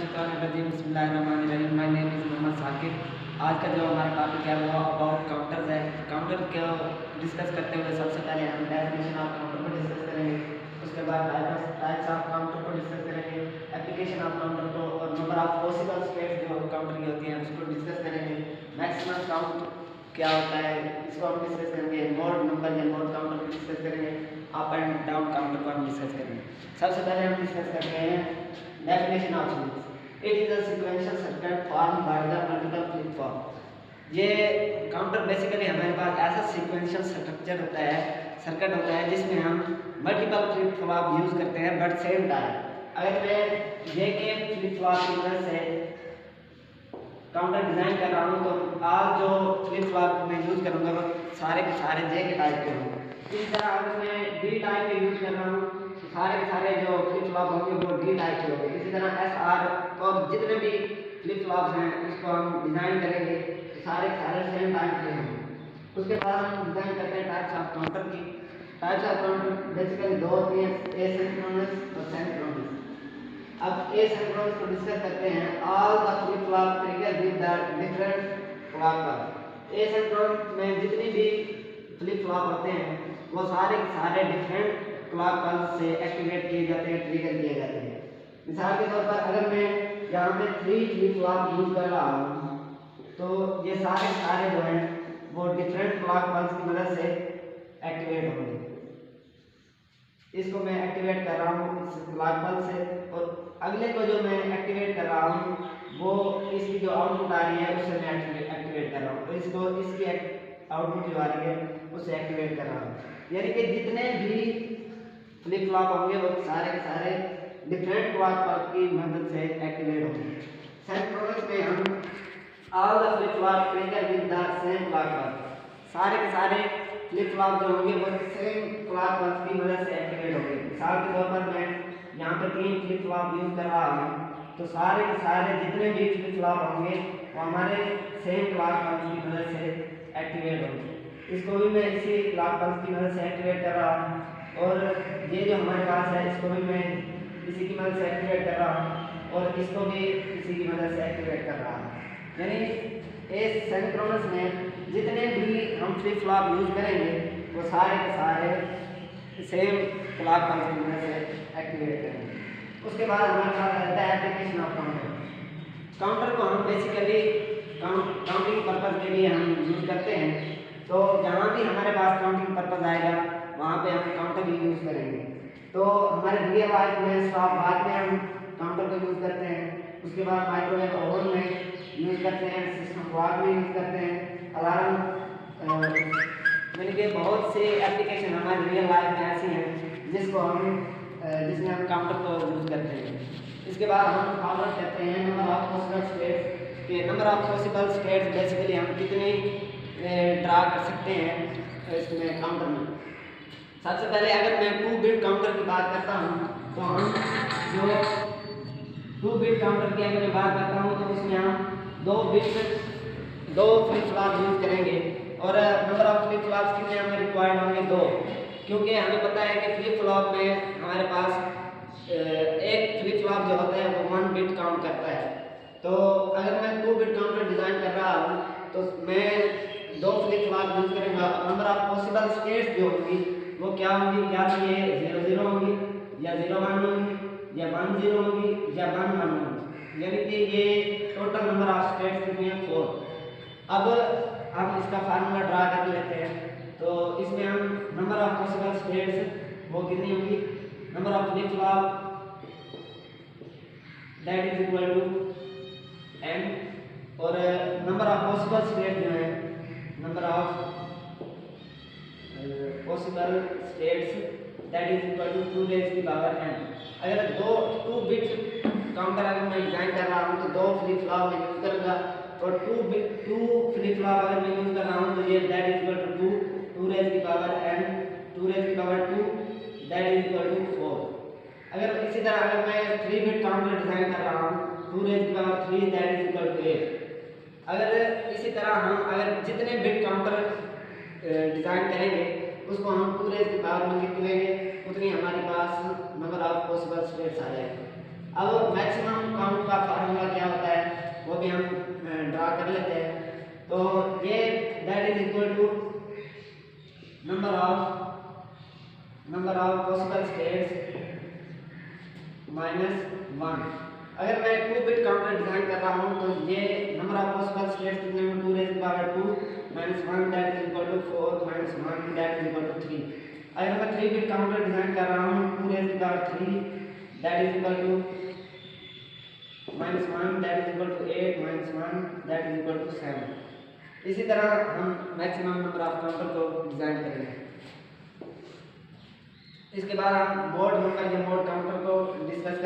बिस्मिल्लाहिर्रहमानिर्रहीम। My name is Mohammad Saqib. आज का जो हमारा टॉपिक है वो अबाउट काउंटर्स है। काउंटर को डिस्कस करते हुए सबसे पहले हम डेफिनेशन ऑफ काउंटर को डिस्कस करेंगे। उसके बाद टाइप्स ऑफ काउंटर को डिस्कस करेंगे, एप्लीकेशन ऑफ काउंटर को और नंबर ऑफ पॉसिबल स्टेट्स जो काउंटर की होती हैं उसको डिस्कस करेंगे। मैक्सिमम काउंट क्या होता है इसको हम डिस्कस करेंगे। मोड नंबर या मोड काउंटर को डिस्कस करेंगे। अप एंड डाउन काउंटर को हम डिस्कस करेंगे। सबसे पहले हम डिस्कस करते हैं definition of series. It is a sequential circuit formed by the multiple flip flop. ये काउंटर बेसिकली हमारे पास ऐसा सीक्वेंशियल स्ट्रक्चर होता है, सर्किट होता है जिसमें हम मल्टीपल फ्लिप फ्लॉप यूज करते हैं बट सेम टाइम। अगर मैं जे के फ्लिप फ्लॉप की मदद से काउंटर डिजाइन कर रहा हूँ तो आज जो फ्लिप फ्लॉप मैं यूज करूँगा वो सारे के सारे जे के टाइप के होंगे। इसी तरह अगर मैं डी टाइप के यूज कर रहा हूँ तो सारे के सारे जो फ्लिप फ्लॉप होंगे वो डी टाइप के होंगे। इसी तरह एस आर और जितने भी फ्लिप फ्लॉप्स हैं उसको हम डिजाइन करेंगे तो सारे के सारे सेम टाइप के होंगे। उसके बाद हम डिजाइन करते हैं टाइप्स ऑफ काउंटर की। टाइप्स ऑफ काउंटर बेसिकली दो होती हैं, एसिंक्रोनस और सिंक्रोनस। अब एसिंक्रोनस को डिस्कस करते हैं। All the flip flop trigger with the different clock pulse. Asynchronous में जितनी भी फ्लिप फ्लॉप होते हैं वो सारे के सारे डिफरेंट क्लॉक पल्स से एक्टिवेट किए जाते हैं, ट्रिगर किए जाते हैं। मिसाल के तौर पर अगर मैं यहाँ पे 3 फ्लिप फ्लॉप यूज कर रहा हूँ तो ये सारे जो हैं वो डिफरेंट क्लॉक पल्स की मदद से एक्टिवेट होंगे। इसको मैं एक्टिवेट कर रहा हूँ इस क्लॉक पल्स से और अगले को जो मैं एक्टिवेट कर रहा हूँ वो इसकी जो आउटपुट आ रही है उससे मैं एक्टिवेट कर रहा हूँ। तो इसको इसकी आउटपुट जो आ रही है उससे एक्टिवेट कर रहा हूँ। यानी कि जितने भी फ्लिप फ्लॉप होंगे वो सारे के सारे डिफरेंट क्लॉक पल्स की मदद से एक्टिवेट होंगे। सिंक्रोनस में हम all the flip flop trigger with the same clock pulse. सारे के सारे फ्लिप फ्लॉप जो होंगे वो सेम क्लॉक पल्स की मदद से एक्टिवेट होंगे। मिसाल के तौर पर मैं यहाँ पे 3 फ्लिप फ्लॉप यूज कर रहा हूँ तो सारे के सारे जितने भी फ्लिप फ्लॉप होंगे वो हमारे सेम क्लॉक पल्स की मदद से एक्टिवेट होंगे। इसको भी मैं इसी क्लॉक पल्स की मदद से एक्टिवेट कर रहा हूँ और ये जो हमारे पास है इसको भी मैं इसी की मदद से एक्टिवेट कर रहा हूँ और इसको भी इसी की मदद से एक्टिवेट कर रहा हूँ। यानी इस सिंक्रोनस में जितने भी हम फ्लिप फ्लॉप यूज करेंगे वो सारे के सारे सेम क्लॉक पल्स की मदद से एक्टिवेट करेंगे। उसके बाद हमारे पास रहता है एप्लीकेशन ऑफ काउंटर। काउंटर को हम बेसिकली काउंटिंग पर्पज के लिए हम यूज करते हैं। तो जहाँ भी हमारे पास काउंटिंग पर्पज आएगा वहाँ पे हम काउंटर यूज करेंगे। तो हमारे रियल लाइफ में स्टॉप वॉच में हम काउंटर को यूज करते हैं। उसके बाद माइक्रोवेव ओवन में यूज करते हैं, सिस्टम क्लॉक में यूज करते हैं, अलार्म यानी कि बहुत से एप्लीकेशन हमारी रियल लाइफ में ऐसी हैं जिसमें हम काउंटर को यूज करते हैं। इसके बाद हम काउंटर कहते हैं नंबर ऑफ पॉसिबल स्टेट्स के। Number of possible states basically हम कितने ड्रा कर सकते हैं इसमें काउंटर में। सबसे पहले अगर मैं 2 बिट काउंटर की बात करता हूँ तो हम जो 2 बिट काउंटर की अगर मैं बात करता हूँ तो उसमें हम 2 फ्लिप फ्लॉप यूज करेंगे और नंबर ऑफ फ्लिप फ्लॉप्स कितने हमें रिक्वायर्ड होंगे 2, क्योंकि हमें पता है कि फ्लिप फ्लॉप में हमारे पास एक फ्लिप फ्लॉप जो होता है वो 1 बिट काउंट करता है। तो अगर मैं 2 बिट काउंटर डिजाइन कर रहा हूँ तो मैं 2 फ्लिप फ्लॉप यूज करूँगा। नंबर ऑफ पॉसिबल स्टेट्स जो होंगी वो क्या होंगी, या तो ये 0 0 होंगी या 0 1 होंगी या 1 0 होंगी या 1 1 होंगी। यानी कि ये टोटल नंबर ऑफ स्टेट्स कितनी है 4। अब हम इसका फार्मूला ड्रा कर लेते हैं। तो इसमें हम नंबर ऑफ पॉसिबल स्टेट्स वो कितनी होंगी, number of flip flop that is equal to n और नंबर ऑफ पॉसिबल स्टेट जो है number of possible states that is equal to 2 raise की पावर n। अगर 2 बिट काउंटर अगर मैं डिजाइन कर रहा हूँ तो 2 फ्लिप फ्लॉप में यूज करूँगा और 2 फ्लिप फ्लॉप अगर मैं यूज कर रहा हूँ तो ये that is equal to 2 raise की पावर n 2 रेज़ की power 2 that is equal to 4। अगर इसी तरह अगर मैं 3 बिट काउंटर डिजाइन कर रहा हूँ 2 रेज़ की power 3 that is equal to 8। अगर इसी तरह हम अगर जितने बिट काउंटर डिजाइन करेंगे उसको हम 2 रेज़ की पावर में लिख लेंगे उतनी हमारे पास नंबर ऑफ पॉसिबल स्टेट्स आ जाएंगे। अब मैक्सिमम काउंट का हम ड्रा कर लेते हैं। तो ये that is equal to number of possible states -1। अगर मैं 2 बिट काउंटर डिजाइन कर रहा हूं तो ये नंबर ऑफ पॉसिबल स्टेट्स कितने हैं, 2 raise power 2 -1 that is equal to 4 -1 that is equal to 3। अगर मैं 3 बिट काउंटर डिजाइन कर रहा हूं 2 raise power 3 that is equal to -1 that is equal to 8 -1 that is equal to 7। इसी तरह हम मैक्सिमम नंबर ऑफ काउंटर को design करेंगे। इसके बाद हम मोड नंबर या मोड काउंटर को डिस्कस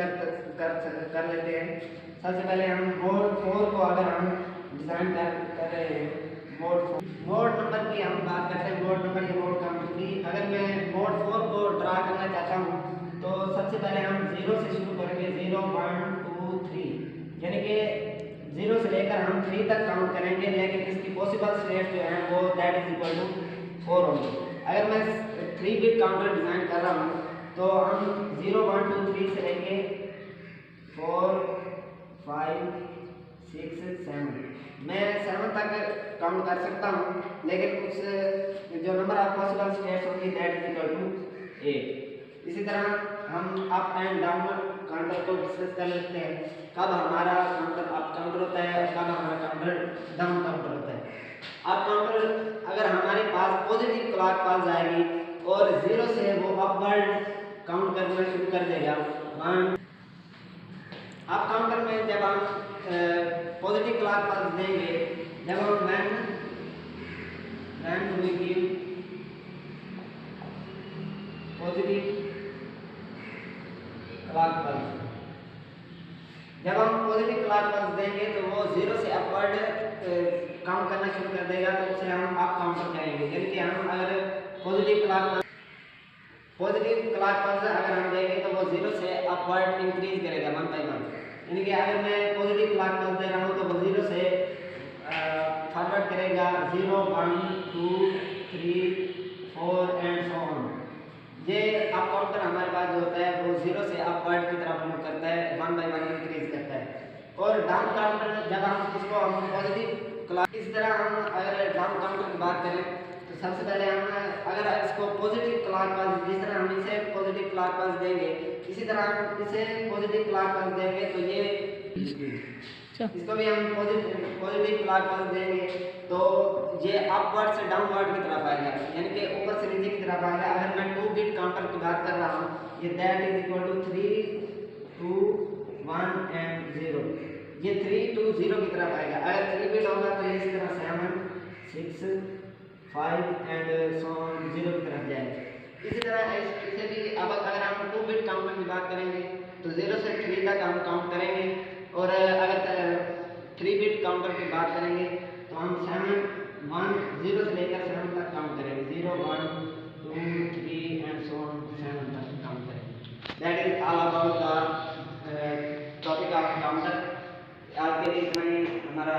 कर लेते हैं। सबसे पहले हम मोड 4 को अगर हम डिजाइन कर रहे हैं, मोड नंबर की हम बात करते हैं, मोड नंबर या मोड काउंटर की। अगर मैं मोड 4 को ड्रा करना चाहता हूं तो सबसे पहले हम 0 से शुरू करेंगे, 0 1 2 3, यानी कि 0 से लेकर हम 3 तक काउंट करेंगे, लेकिन इसकी पॉसिबल स्टेट जो है वो दैट इज इक्वल टू 4 होंगे। अगर मैं 3 बिट काउंटर डिजाइन कर रहा हूं तो हम 0 1 2 3 से लेके 4 5 6 7, मैं 7 तक काउंट कर सकता हूं, लेकिन उस जो नंबर ऑफ पॉसिबल स्टेट्स होंगी दैट इज इक्वल टू 8। इसी तरह हम अप एंड डाउन काउंटर को डिस्कस कर लेते हैं, कब हमारा काउंटर अप काउंटर होता है और कब हमारा काउंटर डाउन काउंटर होता है। अप काउंटर अगर हमारे पास पॉजिटिव क्लॉक पल्स आएगी और 0 से वो अपवर्ड काउंट करना शुरू कर देगा। अप काउंटर में जब हम पॉजिटिव क्लॉक पल्स देंगे, जब हम when we give positive clock pulse, जब हम पॉजिटिव क्लॉक पल्स देंगे तो वो 0 से अपवर्ड काउंट करना शुरू कर देगा, तो उसे हम अप काउंटर कहेंगे। यानी कि हम अगर पॉजिटिव क्लॉक पल्स अगर हम देंगे तो वो 0 से अपवर्ड इंक्रीज करेगा 1 बाय 1। यानी कि अगर मैं पॉजिटिव क्लॉक पल्स दे रहा हूँ तो वो 0 से फॉरवर्ड करेगा 0 1 2 3 4 एंड सो ऑन। ये अप काउंटर हमारे पास जो होता है वो 0 से अपवर्ड की तरफ मूव करता है, 1 बाय 1 इंक्रीज करता है। और डाउन काउंटर जब हम इसको हम पॉजिटिव क्लॉक, इस तरह हम अगर डाउन काउंटर की बात करें तो सबसे पहले हम अगर इसको पॉजिटिव क्लॉक पल्स, जिस तरह हम इसे पॉजिटिव क्लॉक पल्स देंगे इसी तरह हम इसे पॉजिटिव क्लॉक पल्स देंगे तो ये इसको भी हम पॉजिटिव क्लॉक पल्स देंगे तो ये अपवर्ड से डाउनवर्ड की तरफ आएगा, यानी कि ऊपर से नीचे की तरफ आएगा। अगर मैं 2 बिट काउंटर की बात कर रहा हूँ, ये that is equal to 3 2 1 and 0, ये 3 2 0 की तरफ आएगा। अगर 3 बिट होगा तो ये इस तरह 7 6 5 एंड सो ऑन 0 की तरफ जाएगा। इसी तरह इसे भी अब अगर हम 2 बिट काउंटर की बात करेंगे तो 0 से 3 तक हम काउंट करेंगे, और अगर 3 बिट काउंटर की बात करेंगे तो हम 0 से लेकर 7 तक काउंट करेंगे, 0 1 2 3 एंड सो ऑन 7 तक काउंट करेंगे। That is all about the topic of counter. आज के लिए इतना ही हमारा